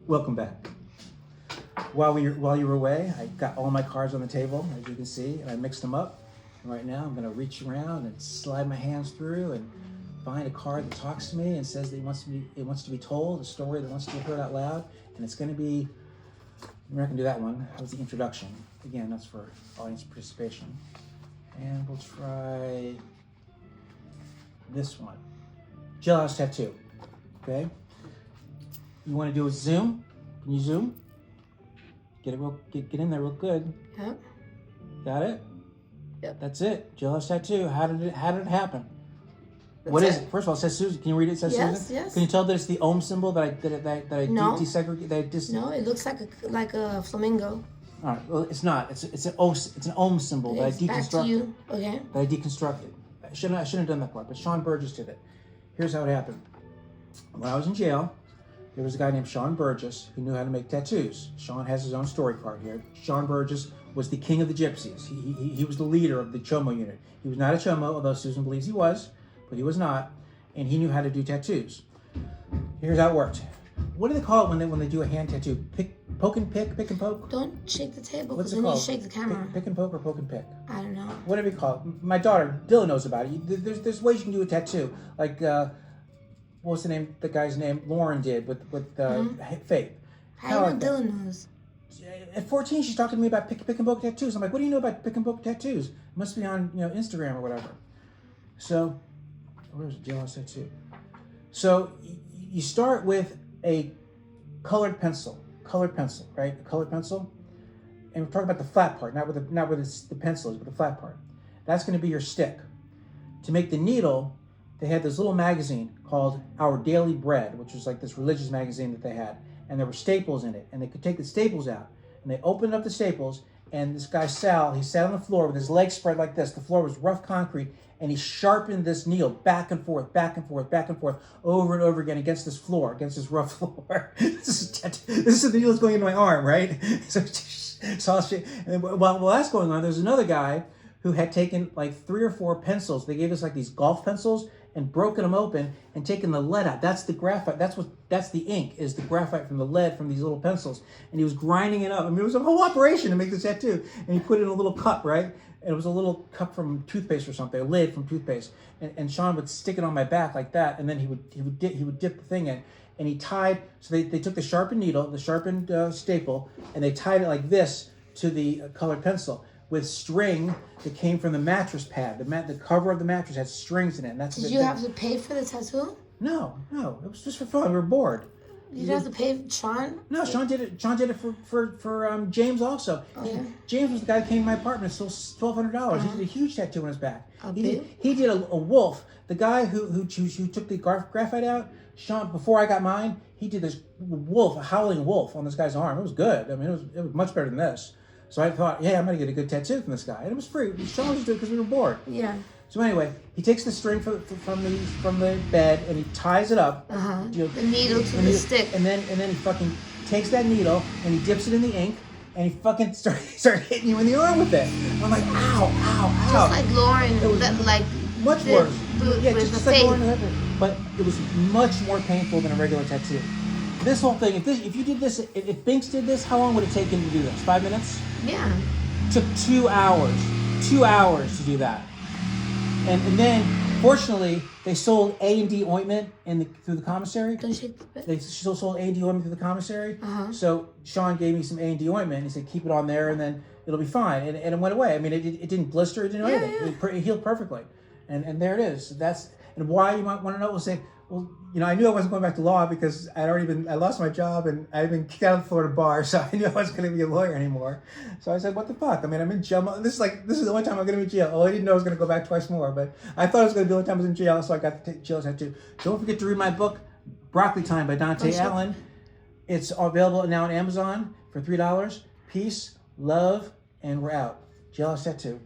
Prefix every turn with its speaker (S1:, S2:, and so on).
S1: Welcome back. While you were away, I got all my cards on the table, as you can see, and I mixed them up. And right now, I'm going to reach around and slide my hands through and find a card that talks to me and says that it wants to be told, a story that wants to be heard out loud, and it's going to be. We're not going to do that one. That was the introduction. Again, that's for audience participation. And we'll try this one. Jailhouse Tattoo. Okay. You want to do a zoom? Can you zoom? Get in there real good.
S2: Yep.
S1: Got it?
S2: Yep.
S1: That's it. Jailhouse Tattoo. How did it happen?
S2: That's
S1: What is it? First of all, it says Susan. Can you read it? It says
S2: Yes,
S1: Susan.
S2: yes.
S1: Can you tell that it's the ohm symbol that I
S2: No.
S1: desegregate?
S2: No, it looks like a flamingo.
S1: All right. Well, it's not. It's an ohm symbol that I
S2: It's back to
S1: deconstructed.
S2: you. Okay.
S1: That I deconstructed. I shouldn't have done that part, but Sean Burgess did it. Here's how it happened. When I was in jail, there was a guy named Sean Burgess who knew how to make tattoos. Sean has his own story card here. Sean Burgess was the king of the gypsies. He was the leader of the Chomo unit. He was not a Chomo, although Susan believes he was, but he was not, and he knew how to do tattoos. Here's how it worked. What do they call it when they do a hand tattoo? Poke and pick, pick and poke?
S2: Don't shake the table
S1: What's
S2: because
S1: it
S2: then you
S1: called?
S2: shake the camera.
S1: Pick and poke or poke and pick?
S2: I don't know.
S1: Whatever you call it. My daughter, Dylan, knows about it. There's ways you can do a tattoo. Like, what's the name? The guy's name? Lauren did with Faith.
S2: How do you know Dylan knows?
S1: At 14, she's talking to me about pick and poke tattoos. I'm like, what do you know about pick and poke tattoos? It must be on Instagram or whatever. So, where's Jailhouse Tattoo? So, you start with a colored pencil, right? A colored pencil. And we're talking about the flat part, not where the pencil is, but the flat part. That's going to be your stick. To make the needle, they had this little magazine called Our Daily Bread, which was like this religious magazine that they had. And there were staples in it. And they could take the staples out. And they opened up the staples. And this guy, Sal, he sat on the floor with his legs spread like this. The floor was rough concrete. And he sharpened this needle back and forth, over and over again against this floor, against this rough floor. This is the needle that's going into my arm, right? And while that's going on, there's another guy who had taken like 3 or 4 pencils. They gave us like these golf pencils and broken them open and taken the lead out. That's the graphite. That's the ink, is the graphite from the lead from these little pencils. And he was grinding it up. I mean, it was a whole operation to make this tattoo. And he put it in a little cup, right? And it was a little cup from toothpaste or something, a lid from toothpaste. And Sean would stick it on my back like that, and then he would dip the thing in. And he tied, so they took the sharpened needle, the sharpened staple, and they tied it like this to the colored pencil with string that came from the mattress pad. The cover of the mattress had strings in it. And
S2: Did you have to pay for the tattoo?
S1: No. It was just for fun. We were bored.
S2: You didn't have to pay Sean?
S1: No, Sean did it. Sean did it for James also.
S2: Okay.
S1: James was the guy that came to my apartment. Stole $1,200. He did a huge tattoo on his back.
S2: He
S1: did a wolf. The guy who took the graphite out. Sean, before I got mine, he did this wolf, a howling wolf on this guy's arm. It was good. I mean, it was much better than this. So I thought, yeah, I'm gonna get a good tattoo from this guy, and it was free. Sean was doing it because we were bored.
S2: Yeah.
S1: So anyway, he takes the string from the bed and he ties it up.
S2: The needle to the stick.
S1: And then he fucking takes that needle and he dips it in the ink and he fucking started hitting you in the arm with it. I'm like, ow.
S2: Just like Lauren,
S1: It was
S2: like
S1: much worse.
S2: Yeah,
S1: just like Lauren, but it was much more painful than a regular tattoo. This whole thing, if you did this, if Binks did this, how long would it take him to do this? 5 minutes?
S2: Yeah.
S1: It took 2 hours. 2 hours to do that. And then, fortunately, they sold A&D ointment through the commissary.
S2: Don't shake the bed.
S1: They still sold A&D ointment through the commissary. So Sean gave me some A&D ointment. He said, keep it on there, and then it'll be fine. And it went away. I mean, it didn't blister. It didn't do anything.
S2: Yeah.
S1: It healed perfectly. And there it is. And why you might want to know, we'll say, well, I knew I wasn't going back to law because I lost my job and I'd been kicked out of the Florida bar, so I knew I wasn't going to be a lawyer anymore. So I said, what the fuck? I mean, I'm in jail. This is the only time I'm going to be in jail. Oh, I didn't know I was going to go back twice more, but I thought it was going to be the only time I was in jail, so I got the jail tattoo. Don't forget to read my book, Broccoli Time by Dante Allen. It's available now on Amazon for $3. Peace, love, and we're out. Jailhouse Tattoo.